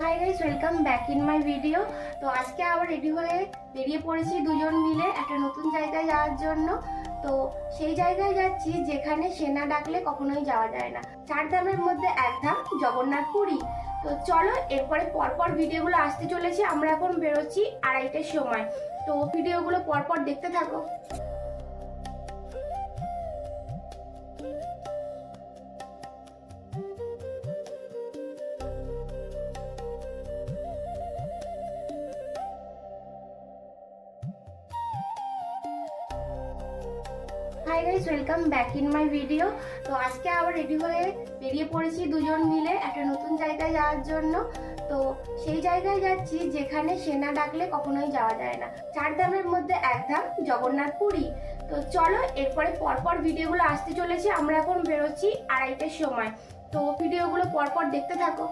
Hi guys, welcome back in my video. তো আজকে আবার রেডি হয়ে বেরিয়ে পড়েছি দুজন মিলে একটা নতুন জায়গায় যাওয়ার জন্য। তো সেই জায়গায় যাচ্ছি যেখানে সেনা ডাকলে কখনোই যাওয়া যায় না। 4 ধামের মধ্যে এক ধাম জগন্নাথ পুরী। তো চলো, এরপরে পরপর ভিডিওগুলো আসতে চলেছে। আমরা এখন বেরোচ্ছি 2:30টার সময়। তো ভিডিওগুলো পরপর দেখতে থাকো। Hi guys, welcome back in my video. তো আজকে আবার রেডি হয়ে বেরিয়ে পড়েছি দুজন মিলে একটা নতুন জায়গায় যাওয়ার জন্য। তো সেই জায়গায় যাচ্ছি যেখানে সেনা ডাকলে কখনোই যাওয়া যায় না। 4 ধামের মধ্যে এক ধাম জগন্নাথ পুরী। তো চলো, এরপরে পরপর ভিডিওগুলো আসতে চলেছে। আমরা এখন বেরোচ্ছি 2:30টার সময়। তো ভিডিওগুলো পরপর দেখতে থাকো।